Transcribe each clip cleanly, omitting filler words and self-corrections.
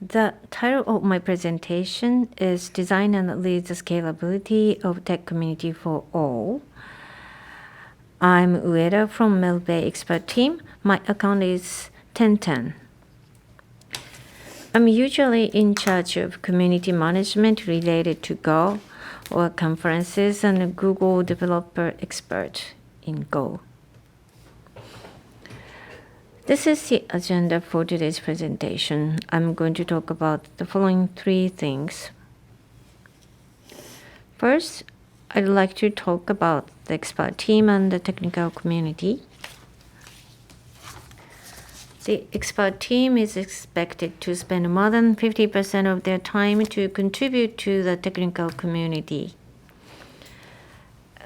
The title of my presentation is Design and Lead the Scalability of Tech Community for All. I'm Ueda from Merpay Experts team. My account is tenntenn. I'm usually in charge of community management related to Go or conferences and Google Developer Expert in Go. This is the agenda for today's presentation. I'm going to talk about the following three things. First, I'd like to talk about the expert team and the technical community. The expert team is expected to spend more than 50% of their time to contribute to the technical community.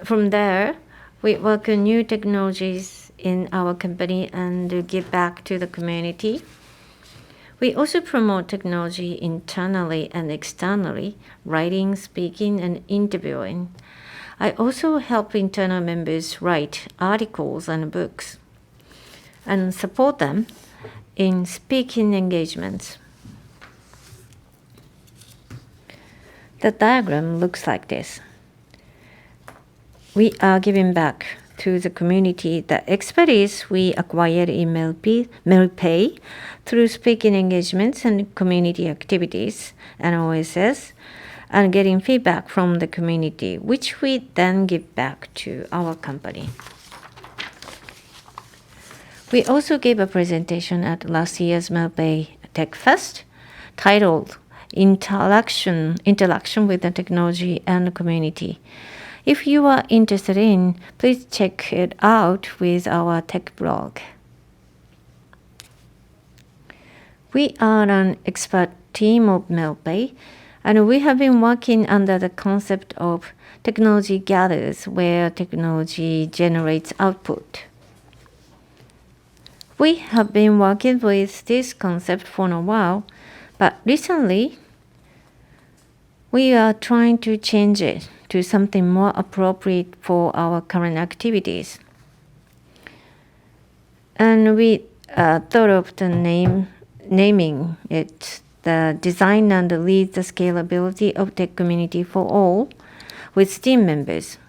From there, we work on new technologies in our company and give back to the community. We also promote technology internally and externally, writing, speaking, and interviewing. I also help internal members write articles and books and support them in speaking engagements. The diagram looks like this. We are giving back to the community the expertise we acquired in Merpay through speaking engagements and community activities and OSS, and getting feedback from the community, which we then give back to our company. We also gave a presentation at last year's Merpay Tech Fest titled Interaction with the Technology and Community. If you are interested in, please check it out with our tech blog. We are an expert team of Merpay, and we have been working under the concept of technology gathers, where technology generates output. We have been working with this concept for a while, but recently we are trying to change it to something more appropriate for our current activities. And we thought of the naming it the Design and Lead the Scalability of Tech Community for All with team members.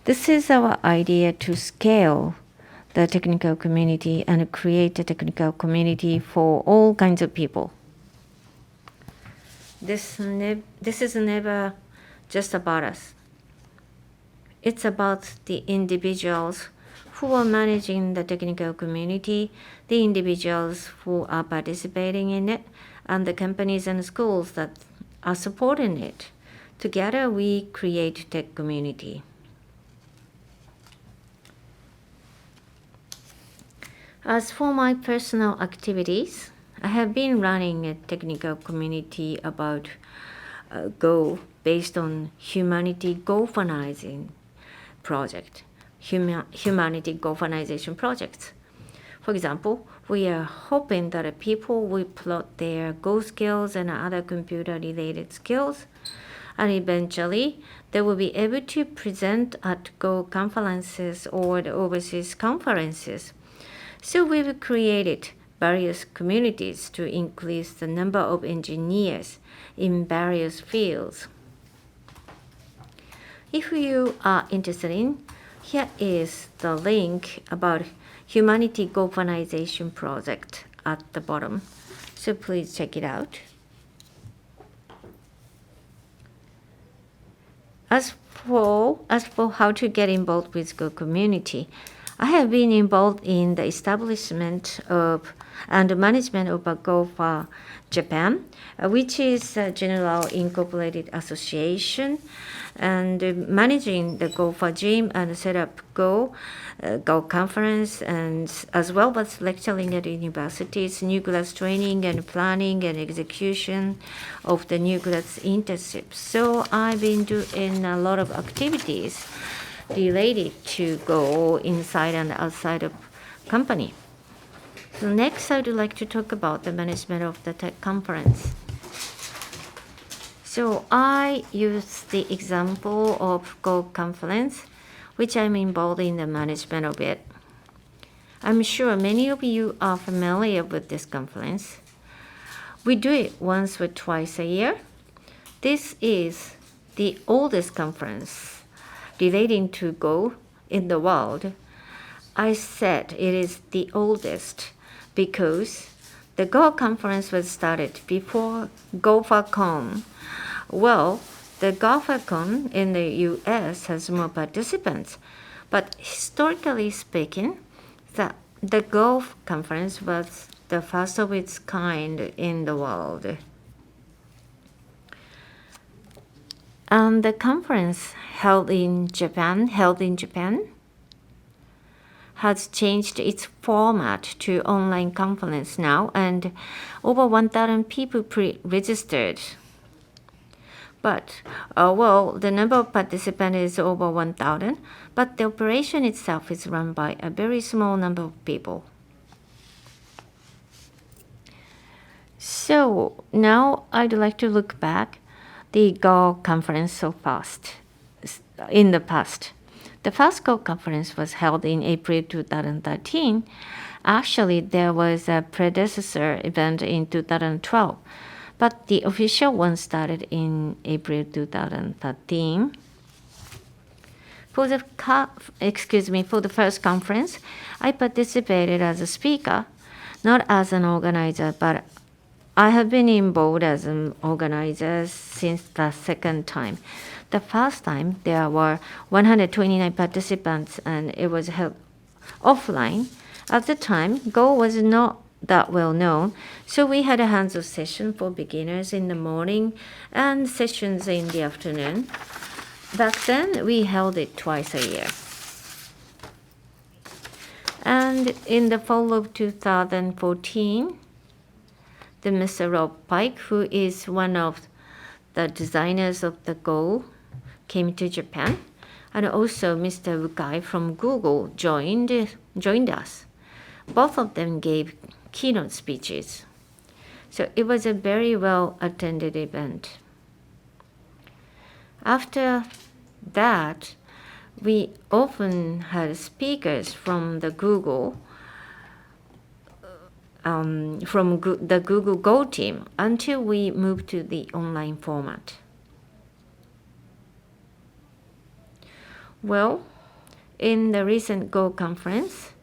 This is our idea to scale the technical community and create a technical community for all kinds of people. This is never just about us. It's about the individuals who are managing the technical community, the individuals who are participating in it, and the companies and schools that are supporting it. Together, we create tech community. As for my personal activities, I have been running a technical community about Go based on Humanity Gophernizing project, Humanity Gophernization projects. For example, we are hoping that people will plot their Go skills and other computer-related skills, and eventually they will be able to present at Go conferences or the overseas conferences. So we've created various communities to increase the number of engineers in various fields. If you are interested in, here is the link about Humanity Gophernization project at the bottom. So please check it out. As for how to get involved with Go community, I have been involved in the establishment of and management of a Gophers Japan, which is a general incorporated association, and managing the Gophers Gym and set up Go conference, and as well as lecturing at universities, new grads training and planning and execution of the new grads internships. So I've been doing a lot of activities related to Go inside and outside of company. So next, I would like to talk about the management of the tech conference. So I use the example of Go conference, which I'm involved in the management of it. I'm sure many of you are familiar with this conference. We do it once or twice a year. This is the oldest conference relating to Go in the world. I said it is the oldest because the Go conference was started before GopherCon. Well, the GopherCon in the US has more participants, but historically speaking, the Go conference was the first of its kind in the world. And the conference held in Japan has changed its format to online conference now, and over 1,000 people pre-registered. But, the number of participants is over 1,000, but the operation itself is run by a very small number of people. So now I'd like to look back the Go conference in the past. The first Go conference was held in April 2013. Actually, there was a predecessor event in 2012, but the official one started in April 2013. For the first conference, I participated as a speaker, not as an organizer, but I have been involved as an organizer since the second time. The first time, there were 129 participants, and it was held offline. At the time, Go was not that well known, so we had a hands-on session for beginners in the morning and sessions in the afternoon. Back then, we held it twice a year. And in the fall of 2014, the Mr. Rob Pike, who is one of the designers of the Go, came to Japan, and also Mr. Wukai from Google joined us. Both of them gave keynote speeches. So it was a very well attended event. After that, we often had speakers from the Google the Google Go team until we moved to the online format. Well, in the recent Go conference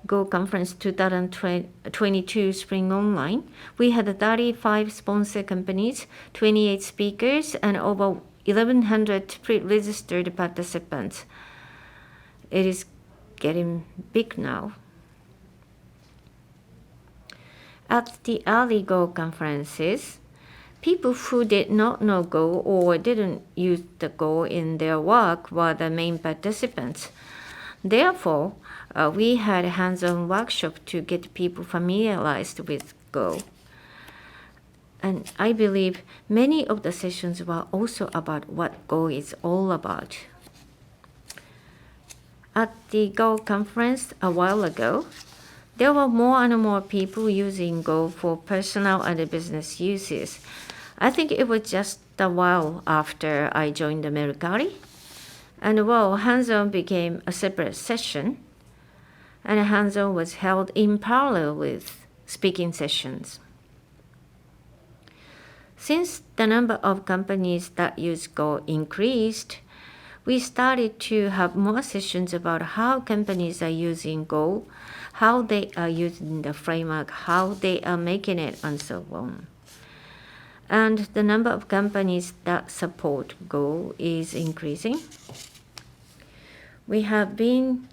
2022 Spring Online, we had 35 sponsor companies, 28 speakers, and over 1,100 pre-registered participants. It is getting big now. At the early Go conferences, people who did not know Go or didn't use the Go in their work were the main participants. Therefore, we had a hands-on workshop to get people familiarized with Go. And I believe many of the sessions were also about what Go is all about. At the Go conference a while ago, there were more and more people using Go for personal and business uses. I think it was just a while after I joined the Mercari. And hands-on became a separate session, and hands-on was held in parallel with speaking sessions. Since the number of companies that use Go increased, we started to have more sessions about how companies are using Go, how they are using the framework, how they are making it, and so on. And the number of companies that support Go is increasing. We have been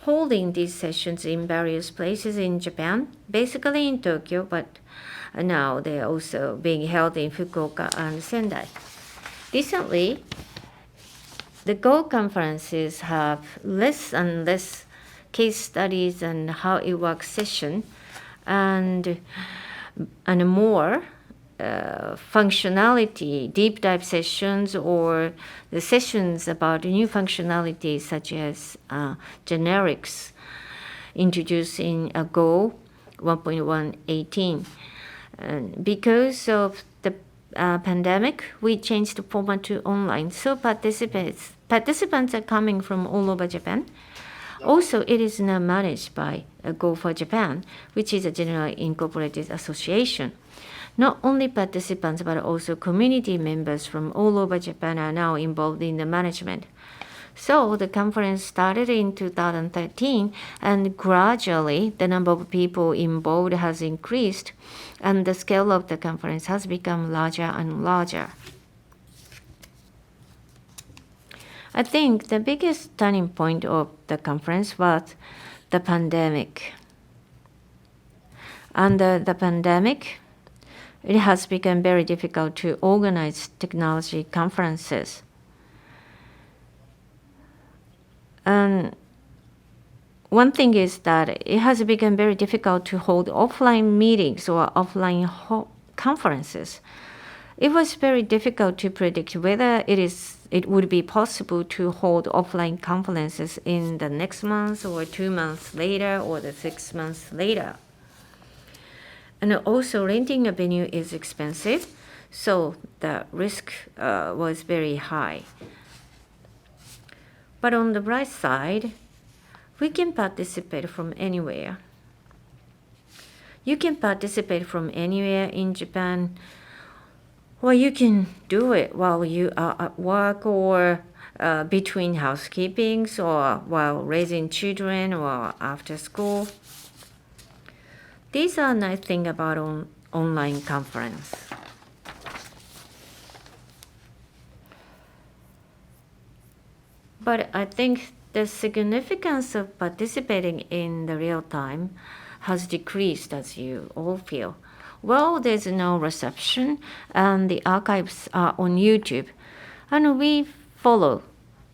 holding these sessions in various places in Japan, basically in Tokyo, but now they are also being held in Fukuoka and Sendai. Recently, the Go conferences have less and less case studies and how it works session, and more functionality, deep dive sessions, or the sessions about new functionalities such as generics introduced in a Go 1.118. And because of the pandemic, we changed the format to online. So participants are coming from all over Japan. Also, it is now managed by Gophers Japan, which is a generally incorporated association. Not only participants but also community members from all over Japan are now involved in the management. So the conference started in 2013, and gradually the number of people involved has increased, and the scale of the conference has become larger and larger. I think the biggest turning point of the conference was the pandemic. Under the pandemic, it has become very difficult to organize technology conferences. And one thing is that it has become very difficult to hold offline meetings or offline conferences. It was very difficult to predict whether it would be possible to hold offline conferences in the next month or 2 months later or the 6 months later. And also renting a venue is expensive, so the risk was very high. But on the bright side, we can participate from anywhere. You can participate from anywhere in Japan, or you can do it while you are at work or between housekeepings or while raising children or after school. These are nice things about online conference. But I think the significance of participating in the real time has decreased, as you all feel. Well, there's no reception, and the archives are on YouTube, and we follow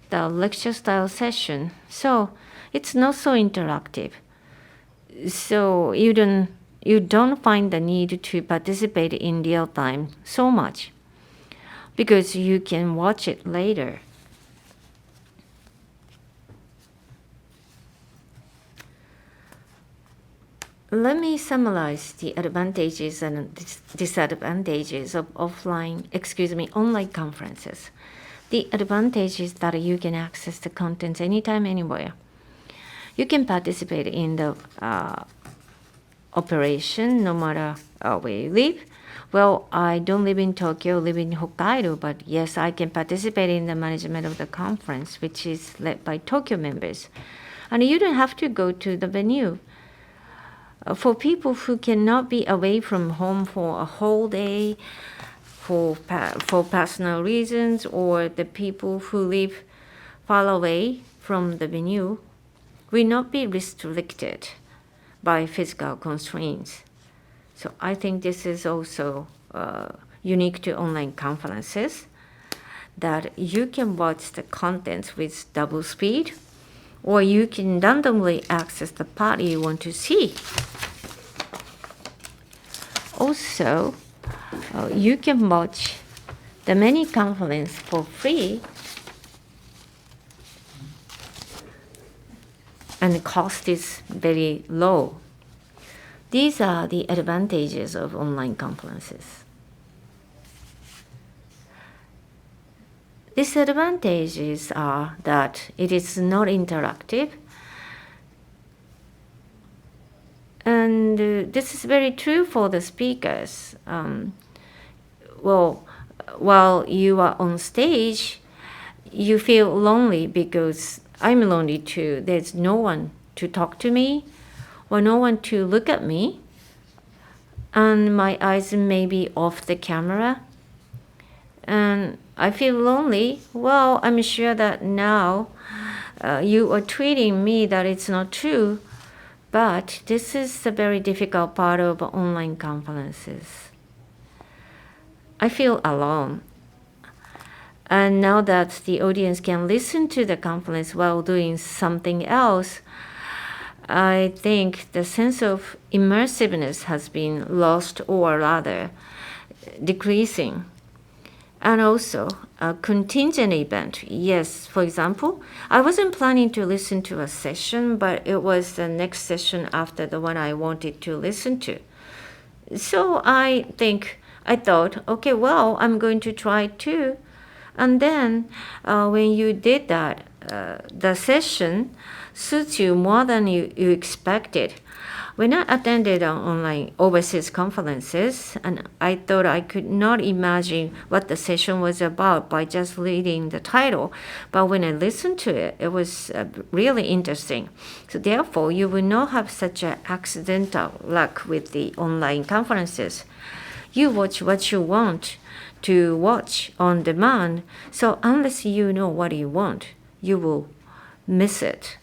the lecture style session, so it's not so interactive. So you don't find the need to participate in real time so much because you can watch it later. Let me summarize the advantages and disadvantages of online conferences. The advantage is that you can access the contents anytime, anywhere. You can participate in the operation no matter where you live. Well, I don't live in Tokyo, live in Hokkaido, but yes, I can participate in the management of the conference, which is led by Tokyo members. And you don't have to go to the venue. For people who cannot be away from home for a whole day, for personal reasons, or the people who live far away from the venue, will not be restricted by physical constraints. So I think this is also unique to online conferences, that you can watch the contents with double speed, or you can randomly access the part you want to see. Also, you can watch the many conferences for free, and the cost is very low. These are the advantages of online conferences. Disadvantages are that it is not interactive, and this is very true for the speakers. While you are on stage, you feel lonely because I'm lonely too. There's no one to talk to me or no one to look at me, and my eyes may be off the camera, and I feel lonely. Well, I'm sure that now you are tweeting me that it's not true, but this is a very difficult part of online conferences. I feel alone. And now that the audience can listen to the conference while doing something else, I think the sense of immersiveness has been lost, or rather decreasing. And also a contingent event. Yes, for example, I wasn't planning to listen to a session, but it was the next session after the one I wanted to listen to. So I thought, okay, well, I'm going to try too. And then when you did that, the session suits you more than you expected. When I attended online overseas conferences, and I thought I could not imagine what the session was about by just reading the title, but when I listened to it, it was really interesting. So therefore, you will not have such an accidental luck with the online conferences. You watch what you want to watch on demand, so unless you know what you want, you will miss it.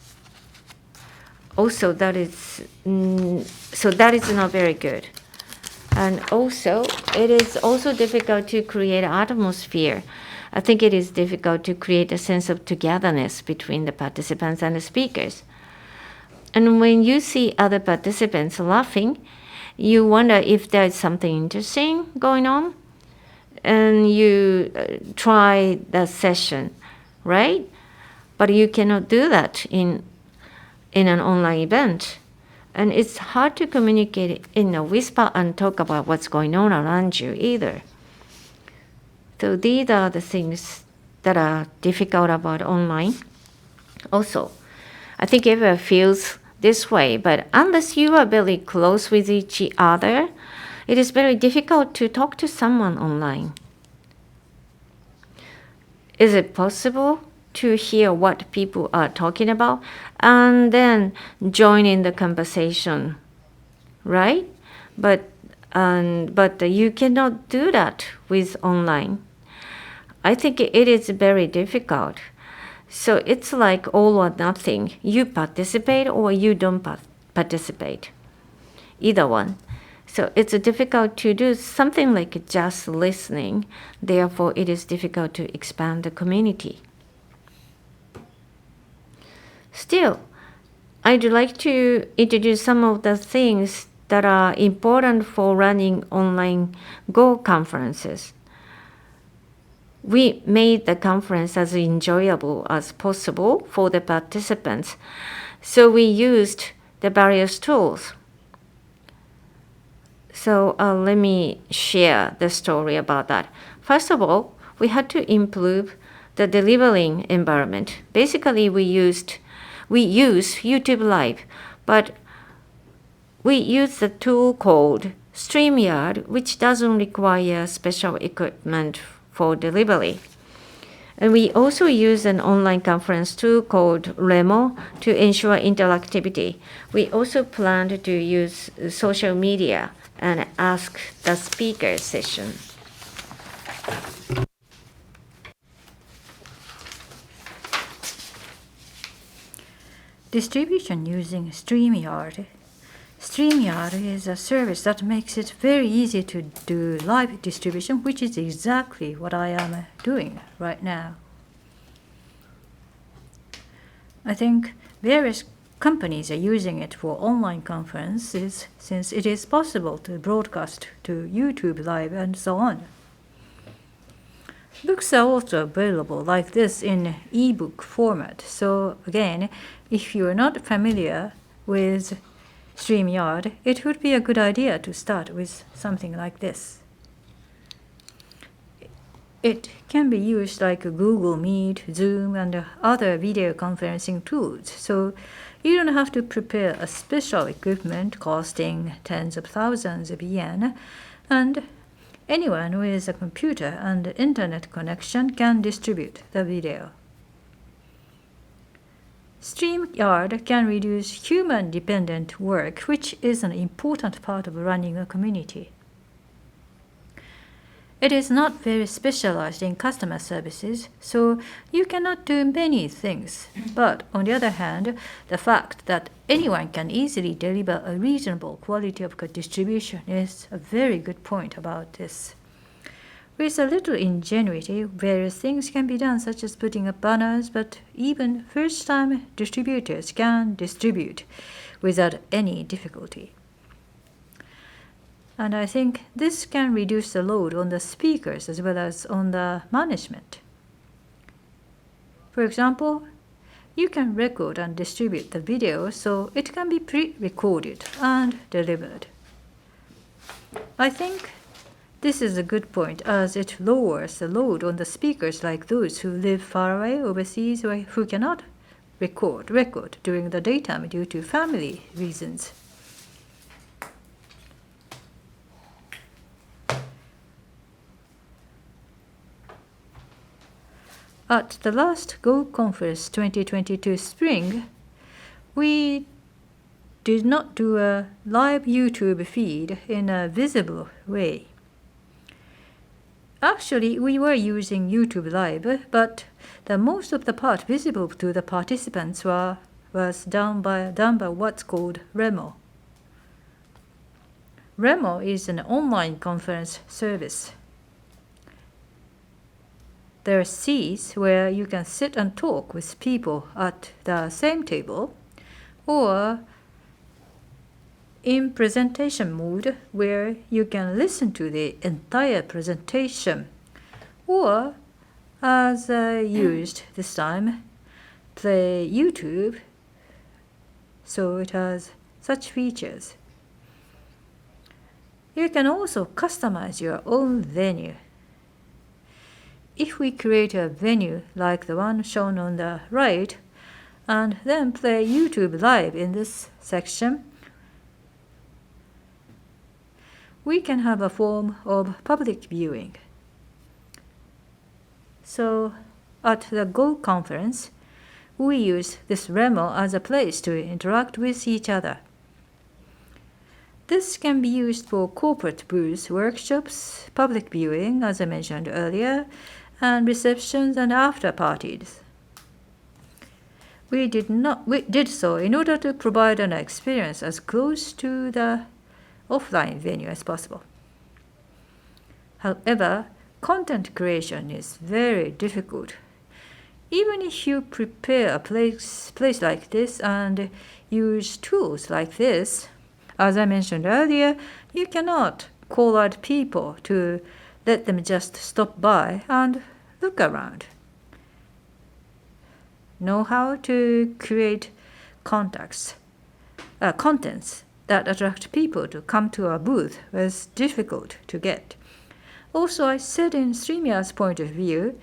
Also, that is not very good. And also, it is also difficult to create an atmosphere. I think it is difficult to create a sense of togetherness between the participants and the speakers. And when you see other participants laughing, you wonder if there is something interesting going on, and you try the session, right? But you cannot do that in an online event. And it's hard to communicate in a whisper and talk about what's going on around you either. So these are the things that are difficult about online. Also, I think everyone feels this way, but unless you are very close with each other, it is very difficult to talk to someone online. Is it possible to hear what people are talking about and then join in the conversation, right? But you cannot do that with online. I think it is very difficult. So it's like all or nothing. You participate or you don't participate. Either one. So it's difficult to do something like just listening. Therefore, it is difficult to expand the community. Still, I'd like to introduce some of the things that are important for running online Go conferences. We made the conference as enjoyable as possible for the participants, so we used the various tools. So let me share the story about that. First of all, we had to improve the delivering environment. Basically, we use YouTube Live, but we use the tool called StreamYard, which doesn't require special equipment for delivery. And we also use an online conference tool called Remo to ensure interactivity. We also planned to use social media and ask the speaker session. Distribution using StreamYard. StreamYard is a service that makes it very easy to do live distribution, which is exactly what I am doing right now. I think various companies are using it for online conferences since it is possible to broadcast to YouTube Live and so on. Books are also available like this in ebook format. So again, if you are not familiar with StreamYard, it would be a good idea to start with something like this. It can be used like Google Meet, Zoom, and other video conferencing tools. So you don't have to prepare a special equipment costing tens of thousands of yen, and anyone with a computer and internet connection can distribute the video. StreamYard can reduce human-dependent work, which is an important part of running a community. It is not very specialized in customer services, so you cannot do many things. But on the other hand, the fact that anyone can easily deliver a reasonable quality of distribution is a very good point about this. With a little ingenuity, various things can be done, such as putting up banners, but even first-time distributors can distribute without any difficulty. And I think this can reduce the load on the speakers as well as on the management. For example, you can record and distribute the video so it can be pre-recorded and delivered. I think this is a good point as it lowers the load on the speakers like those who live far away overseas or who cannot record during the daytime due to family reasons. At the last Go Conference 2022 spring, we did not do a live YouTube feed in a visible way. Actually, we were using YouTube Live, but the most of the part visible to the participants was done by what's called Remo. Remo is an online conference service. There are seats where you can sit and talk with people at the same table, or in presentation mode where you can listen to the entire presentation, or as I used this time, play YouTube, so it has such features. You can also customize your own venue. If we create a venue like the one shown on the right, and then play YouTube Live in this section, we can have a form of public viewing. So at the Go conference, we use this Remo as a place to interact with each other. This can be used for corporate booths, workshops, public viewing, as I mentioned earlier, and receptions and after parties. We did so in order to provide an experience as close to the offline venue as possible. However, content creation is very difficult. Even if you prepare a place like this and use tools like this, as I mentioned earlier, you cannot call out people to let them just stop by and look around. Know how to create contents that attract people to come to our booth was difficult to get. Also, I said in StreamYard's point of view,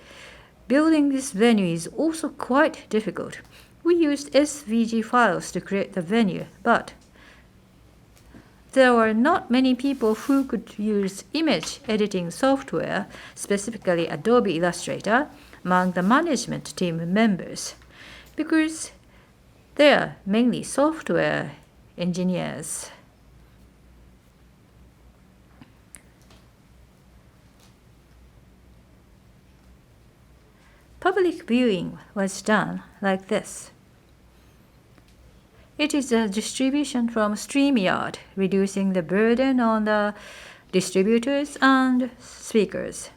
building this venue is also quite difficult. We used SVG files to create the venue, but there were not many people who could use image editing software, specifically Adobe Illustrator, among the management team members, because they are mainly software engineers. Public viewing was done like this. It is a distribution from StreamYard, reducing the burden on the distributors and speakers.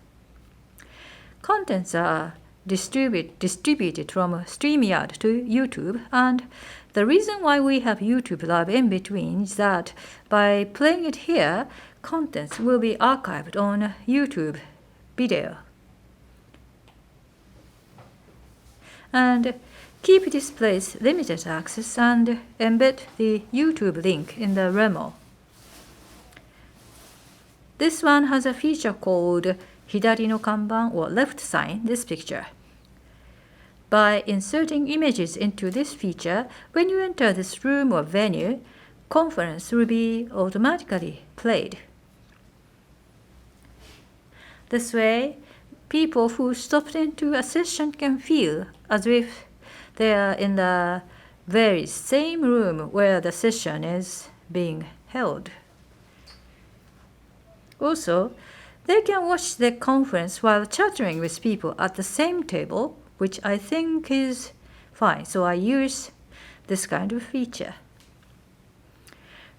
Contents are distributed from StreamYard to YouTube, and the reason why we have YouTube Live in between is that by playing it here, contents will be archived on YouTube video. And keep displays limited access and embed the YouTube link in the Remo. This one has a feature called Hidari no kanban, or left sign, this picture. By inserting images into this feature, when you enter this room or venue, conference will be automatically played. This way, people who stopped into a session can feel as if they are in the very same room where the session is being held. Also, they can watch the conference while chatting with people at the same table, which I think is fine, so I use this kind of feature.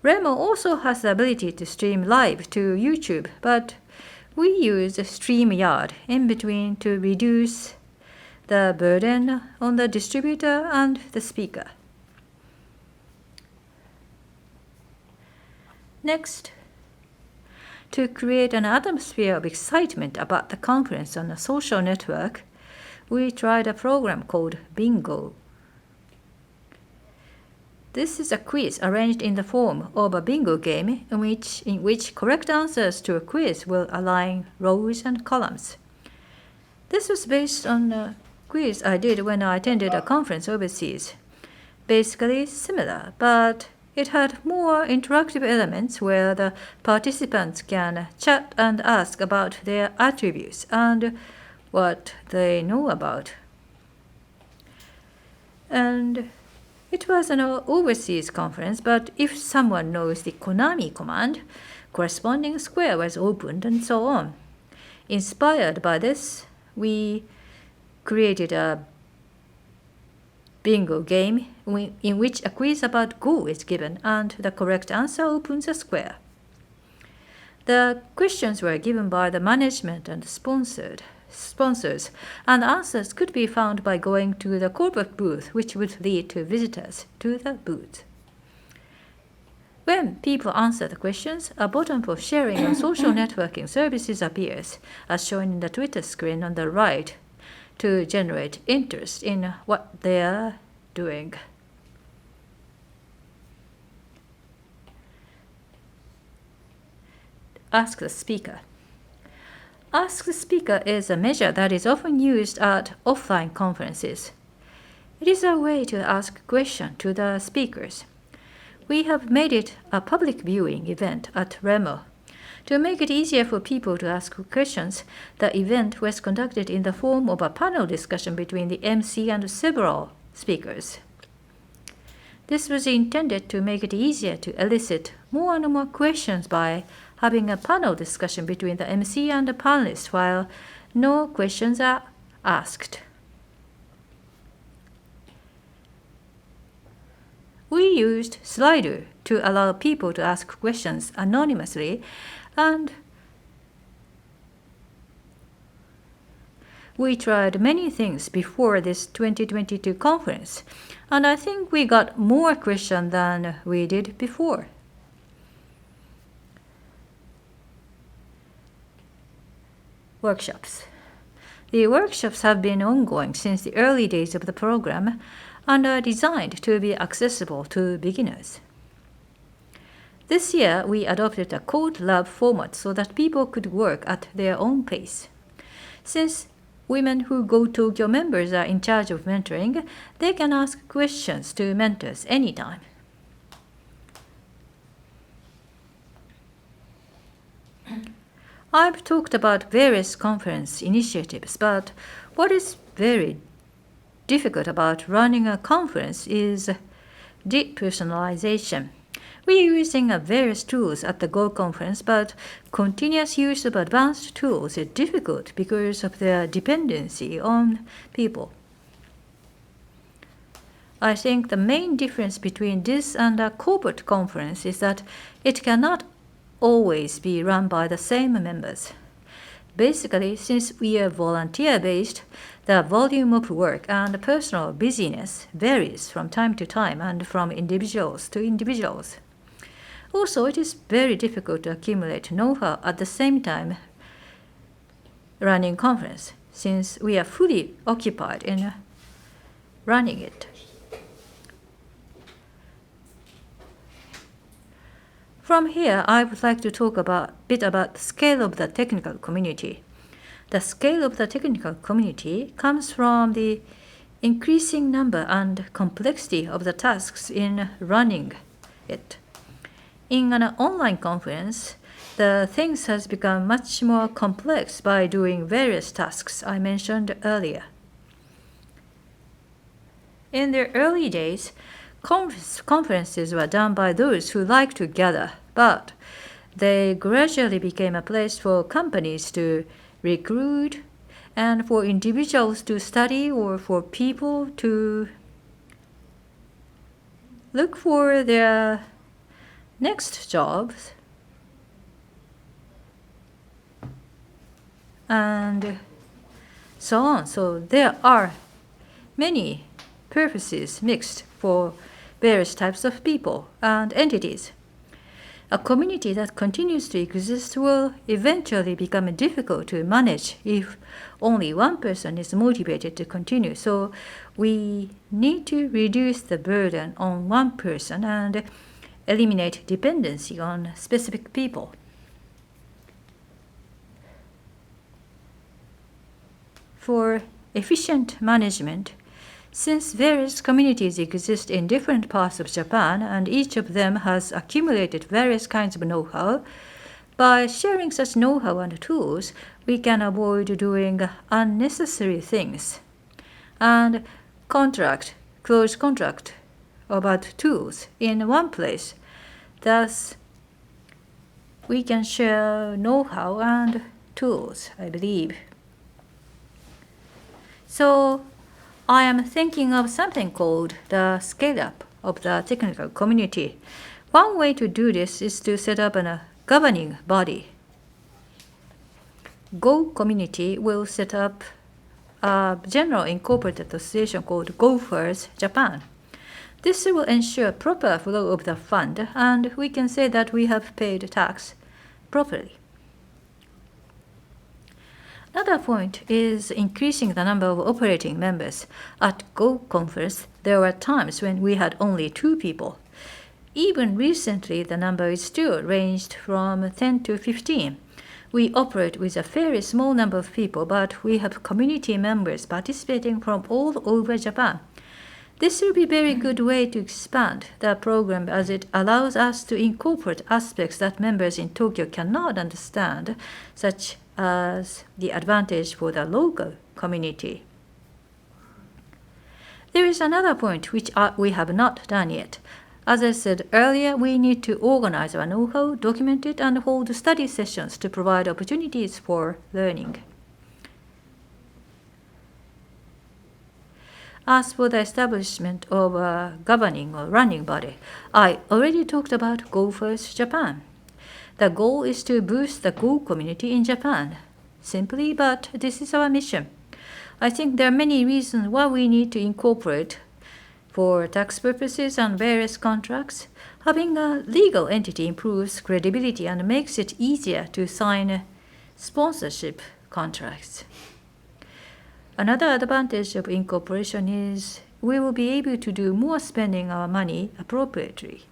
Remo also has the ability to stream live to YouTube, but we use StreamYard in between to reduce the burden on the distributor and the speaker. Next, to create an atmosphere of excitement about the conference on a social network, we tried a program called Bingo. This is a quiz arranged in the form of a bingo game in which correct answers to a quiz will align rows and columns. This was based on a quiz I did when I attended a conference overseas. Basically similar, but it had more interactive elements where the participants can chat and ask about their attributes and what they know about And it was an overseas conference, but if someone knows the Konami command, corresponding square was opened and so on. Inspired by this, we created a bingo game in which a quiz about Go is given and the correct answer opens a square. The questions were given by the management and sponsors, and answers could be found by going to the corporate booth, which would lead to visitors to the booth. When people answer the questions, a button for sharing on social networking services appears, as shown in the Twitter screen on the right, to generate interest in what they are doing. Ask the speaker. Ask the speaker is a measure that is often used at offline conferences. It is a way to ask a question to the speakers. We have made it a public viewing event at Remo. To make it easier for people to ask questions, the event was conducted in the form of a panel discussion between the MC and several speakers. This was intended to make it easier to elicit more and more questions by having a panel discussion between the MC and the panelists while no questions are asked. We used Slido to allow people to ask questions anonymously, and we tried many things before this 2022 conference, and I think we got more questions than we did before. Workshops. The workshops have been ongoing since the early days of the program and are designed to be accessible to beginners. This year, we adopted a code lab format so that people could work at their own pace. Since Women Who Go Tokyo members are in charge of mentoring, they can ask questions to mentors anytime. I've talked about various conference initiatives, but what is very difficult about running a conference is depersonalization. We are using various tools at the Go conference, but continuous use of advanced tools is difficult because of their dependency on people. I think the main difference between this and a corporate conference is that it cannot always be run by the same members. Basically, since we are volunteer-based, the volume of work and personal busyness varies from time to time and from individuals to individuals. Also, it is very difficult to accumulate know-how at the same time running conference, since we are fully occupied in running it. From here, I would like to talk a bit about the scale of the technical community. The scale of the technical community comes from the increasing number and complexity of the tasks in running it. In an online conference, the things has become much more complex by doing various tasks I mentioned earlier. In the early days, conferences were done by those who like to gather, but they gradually became a place for companies to recruit and for individuals to study or for people to look for their next jobs. And so on. So there are many purposes mixed for various types of people and entities. A community that continues to exist will eventually become difficult to manage if only one person is motivated to continue. So we need to reduce the burden on one person and eliminate dependency on specific people. For efficient management, since various communities exist in different parts of Japan and each of them has accumulated various kinds of know-how, by sharing such know-how and tools, we can avoid doing unnecessary things and contract close contract about tools in one place. Thus, we can share know-how and tools, I believe. So, I am thinking of something called the scale-up of the technical community. One way to do this is to set up a governing body. Go community will set up a general incorporated association called Gophers Japan. This will ensure proper flow of the fund, and we can say that we have paid tax properly. Another point is increasing the number of operating members. At Go Conference, there were times when we had only 2 people. Even recently, the number is still ranged from 10 to 15. We operate with a very small number of people, but we have community members participating from all over Japan. This will be a very good way to expand the program as it allows us to incorporate aspects that members in Tokyo cannot understand, such as the advantage for the local community. There is another point which we have not done yet. As I said earlier, we need to organize our know-how, document it, and hold study sessions to provide opportunities for learning. As for the establishment of a governing or running body, I already talked about Gophers Japan. The goal is to boost the Go community in Japan. Simply, but this is our mission. I think there are many reasons why we need to incorporate for tax purposes and various contracts. Having a legal entity improves credibility and makes it easier to sign sponsorship contracts. Another advantage of incorporation is we will be able to do more spending our money appropriately.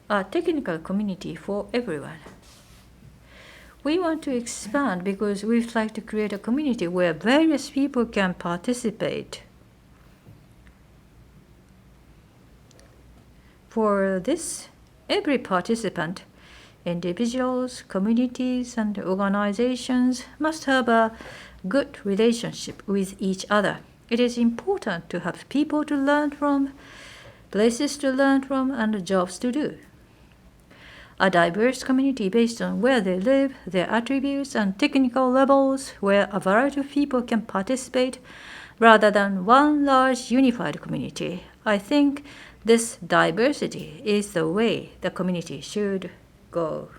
A technical community for everyone. We want to expand because we'd like to create a community where various people can participate. For this, every participant, individuals, communities, and organizations must have a good relationship with each other. It is important to have people to learn from, places to learn from, and jobs to do. A diverse community based on where they live, their attributes, and technical levels, where a variety of people can participate, rather than one large unified community. I think this diversity is the way the community should go.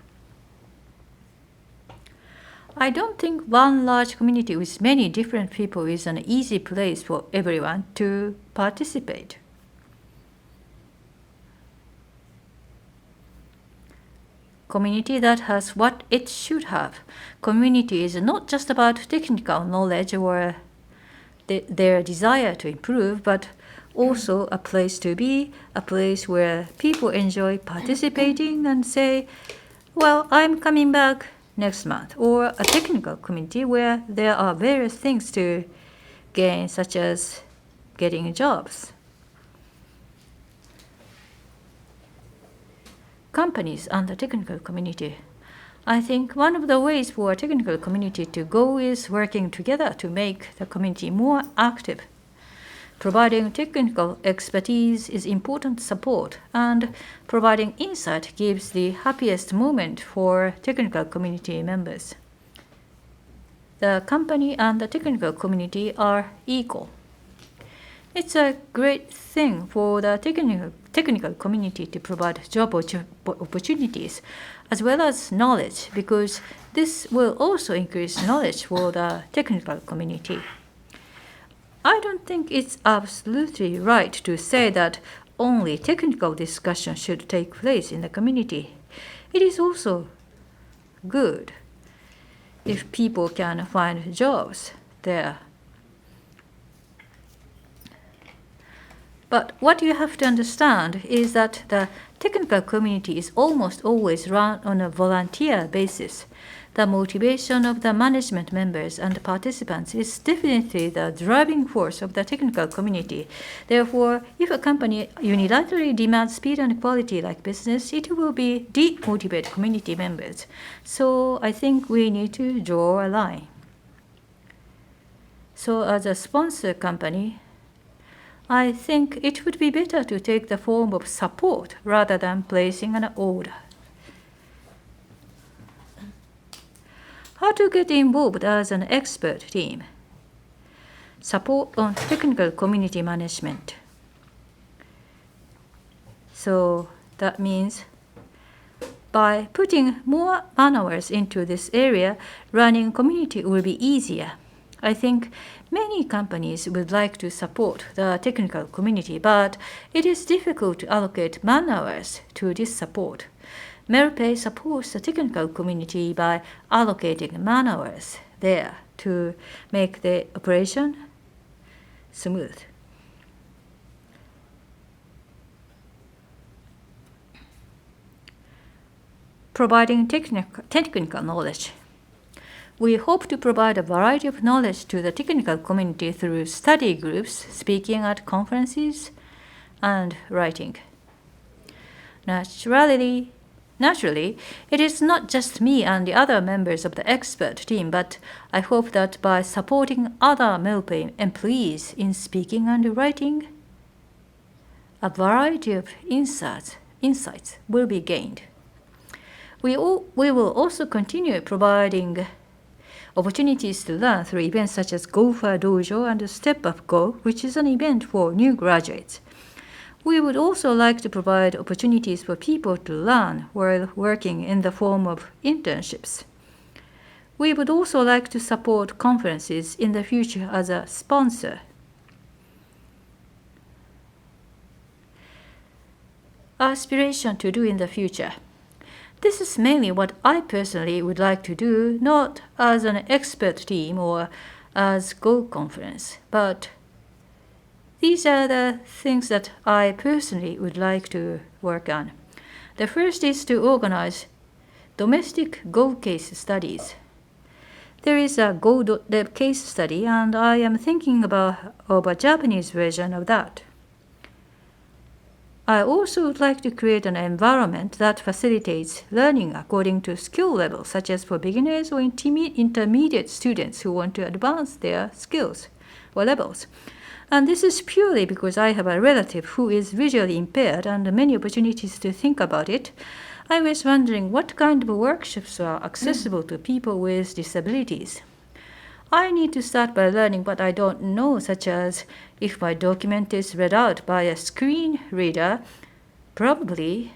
I don't think one large community with many different people is an easy place for everyone to participate. Community that has what it should have. Community is not just about technical knowledge or their desire to improve, but also a place to be, a place where people enjoy participating and say, well, I'm coming back next month, or a technical community where there are various things to gain, such as getting jobs. Companies and the technical community. I think one of the ways for a technical community to go is working together to make the community more active. Providing technical expertise is important support, and providing insight gives the happiest moment for technical community members. The company and the technical community are equal. It's a great thing for the technical community to provide job opportunities as well as knowledge, because this will also increase knowledge for the technical community. I don't think it's absolutely right to say that only technical discussion should take place in the community. It is also good if people can find jobs there. But what you have to understand is that the technical community is almost always run on a volunteer basis. The motivation of the management members and participants is definitely the driving force of the technical community. Therefore, if a company unilaterally demands speed and quality like business, it will be demotivate community members. So I think we need to draw a line. So as a sponsor company, I think it would be better to take the form of support rather than placing an order. How to get involved as an expert team? Support on technical community management. So that means by putting more man-hours into this area, running community will be easier. I think many companies would like to support the technical community, but it is difficult to allocate man-hours to this support. Merpay supports the technical community by allocating man-hours there to make the operation smooth. Providing technical knowledge. We hope to provide a variety of knowledge to the technical community through study groups, speaking at conferences, and writing. Naturally, it is not just me and the other members of the expert team, but I hope that by supporting other Merpay employees in speaking and writing, a variety of insights will be gained. We will also continue providing opportunities to learn through events such as Gopher Dojo and Step Up Go, which is an event for new graduates. We would also like to provide opportunities for people to learn while working in the form of internships. We would also like to support conferences in the future as a sponsor. Aspiration to do in the future. This is mainly what I personally would like to do, not as an expert team or as Go conference, but these are the things that I personally would like to work on. The first is to organize domestic Go case studies. There is a Go.dev case study, and I am thinking of a Japanese version of that. I also would like to create an environment that facilitates learning according to skill levels, such as for beginners or intermediate students who want to advance their skills or levels. And this is purely because I have a relative who is visually impaired and many opportunities to think about it. I was wondering what kind of workshops are accessible to people with disabilities. I need to start by learning what I don't know, such as if my document is read out by a screen reader, probably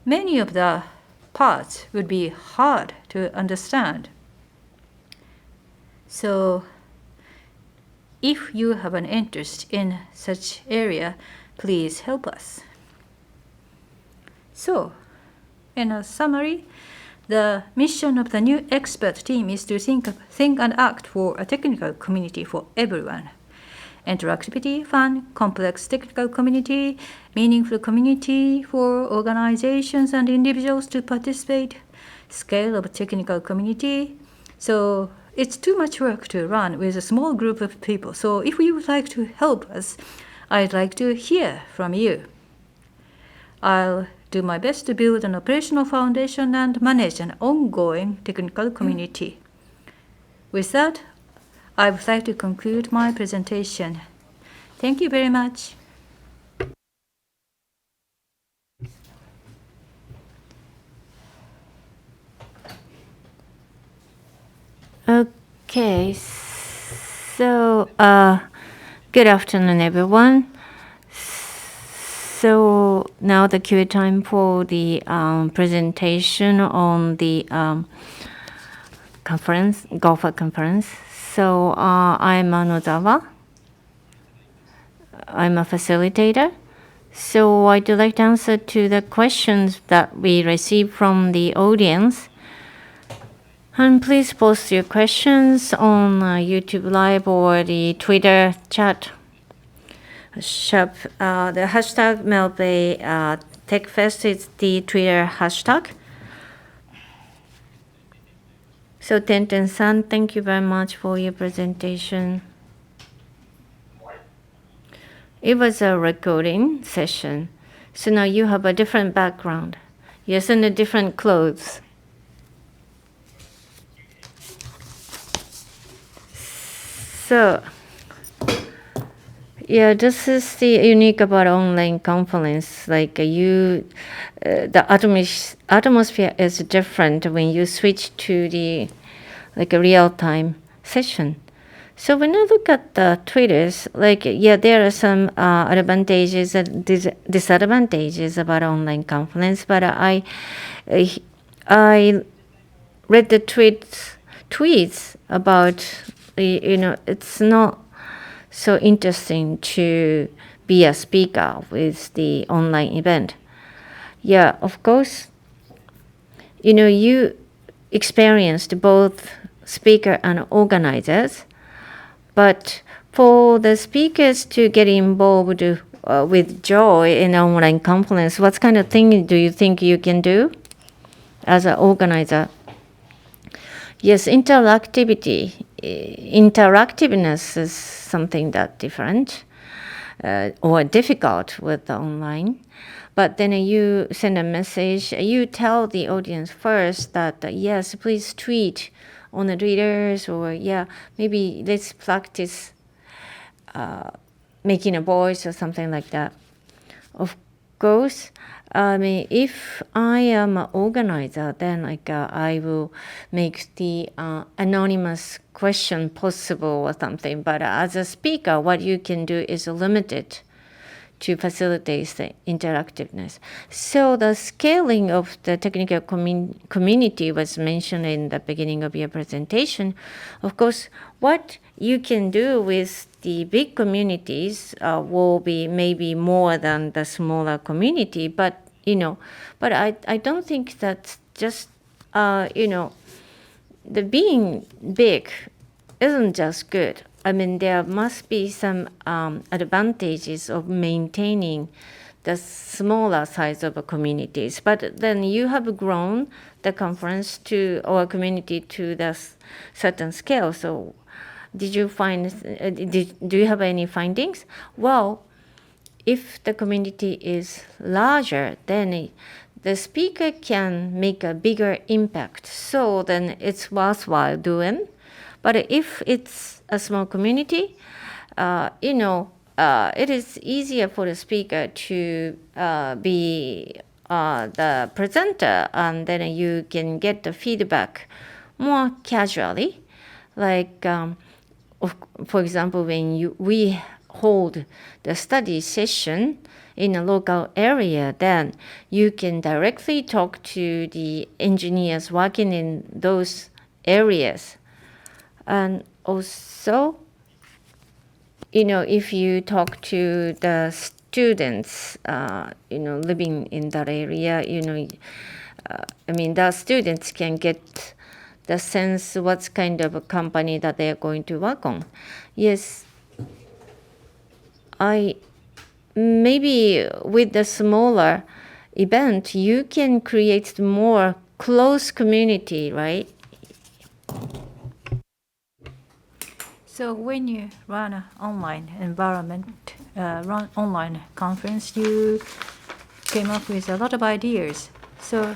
many of the parts would be hard to understand. So if you have an interest in such area, please help us. So, in a summary, the mission of the new expert team is to think and act for a technical community for everyone. Interactivity, fun, complex technical community, meaningful community for organizations and individuals to participate, scale of technical community. So it's too much work to run with a small group of people. So if you would like to help us, I'd like to hear from you. I'll do my best to build an operational foundation and manage an ongoing technical community. With that, I would like to conclude my presentation. Thank you very much. Okay, so good afternoon, everyone. So now the Q&A time for the presentation on the conference, Gopher conference. So I'm Nozawa. I'm a facilitator. So I'd like to answer to the questions that we received from the audience. And please post your questions on YouTube Live or the Twitter chat. The hashtag Merpay Tech Fest is the Twitter hashtag. So Tenten-san, thank you very much for your presentation. It was a recording session. So now you have a different background. Yes, and a different clothes. So Yeah, this is the unique about online conference. Like the atmosphere is different when you switch to the like a real-time session. So when I look at the Twitters, like yeah, there are some advantages and disadvantages about online conference, but I read the tweets about it's not so interesting to be a speaker with the online event. Yeah, of course, you experienced both speaker and organizers, but for the speakers to get involved with joy in online conference, what kind of thing do you think you can do as an organizer? Yes, interactiveness is something that different or difficult with the online. But then you send a message, you tell the audience first that yes, please tweet on the readers, or yeah, maybe let's practice making a voice or something like that. Of course, I mean, if I am an organizer, then I will make the anonymous question possible or something. But as a speaker, what you can do is limited to facilitate the interactiveness. So the scaling of the technical community was mentioned in the beginning of your presentation. Of course, what you can do with the big communities will be maybe more than the smaller community, but I don't think that just the being big isn't just good. I mean, there must be some advantages of maintaining the smaller size of communities. But then you have grown the conference to or community to the certain scale. So, did you find? Do you have any findings? Well, if the community is larger, then the speaker can make a bigger impact. So then it's worthwhile doing. But if it's a small community, it is easier for the speaker to be the presenter, and then you can get the feedback more casually. Like, for example, when we hold the study session in a local area, then you can directly talk to the engineers working in those areas. And also, if you talk to the students, living in that area, the students can get the sense what kind of a company that they are going to work on. Yes, maybe with the smaller event, you can create more close community, right? So when you run an online environment, run online conference, you came up with a lot of ideas. So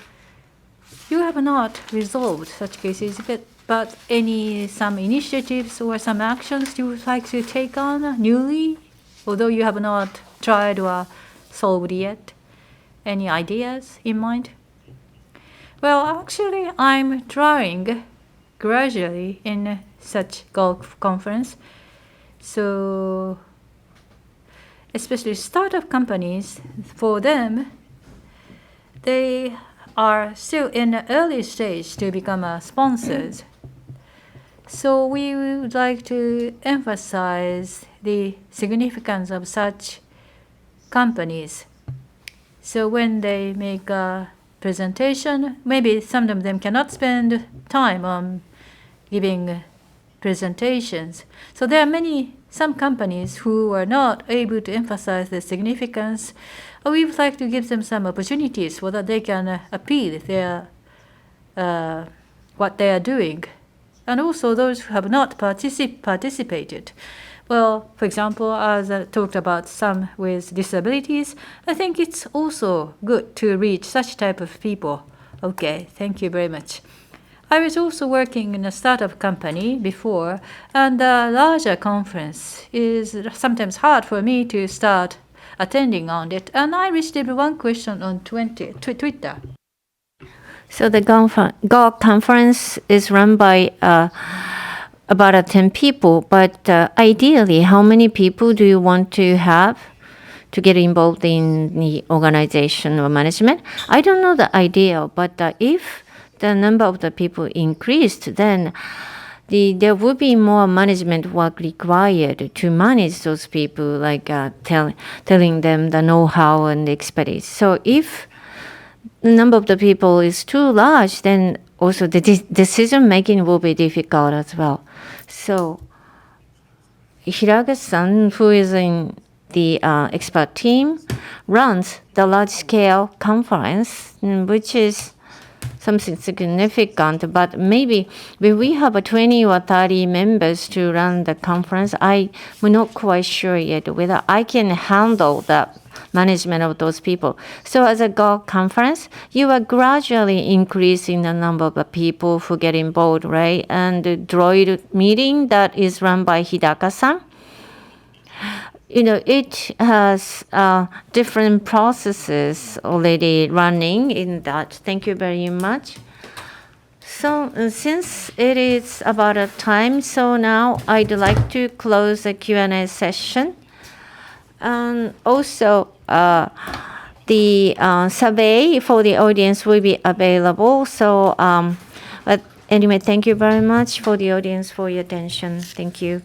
you have not resolved such cases, but some initiatives or some actions you would like to take on newly, although you have not tried or solved yet? Any ideas in mind? Well, actually, I'm trying gradually in such golf conference. So especially startup companies, for them, they are still in the early stage to become sponsors. So we would like to emphasize the significance of such companies. So when they make a presentation, maybe some of them cannot spend time on giving presentations. So there are some companies who are not able to emphasize the significance. We would like to give them some opportunities so that they can appeal their what they are doing. And also those who have not participated. Well, for example, as I talked about some with disabilities, I think it's also good to reach such type of people. Okay, thank you very much. I was also working in a startup company before, and a larger conference is sometimes hard for me to start attending on it. And I received one question on Twitter. So the Go conference is run by about 10 people, but ideally, how many people do you want to have to get involved in the organization or management? I don't know the idea, but if the number of the people increased, then there would be more management work required to manage those people, like telling them the know-how and expertise. So if the number of the people is too large, then also the decision making will be difficult as well. So Hiraga-san, who is in the expert team, runs the large-scale conference, which is something significant. But maybe when we have 20 or 30 members to run the conference, I'm not quite sure yet whether I can handle the management of those people. So as a Go conference, you are gradually increasing the number of people who get involved, right? And the Droid meeting that is run by Hidaka-san, it has different processes already running in that. Thank you very much. So since it is about a time, so now I'd like to close the Q&A session. And also, the survey for the audience will be available. So, but anyway, thank you very much for the audience for your attention. Thank you.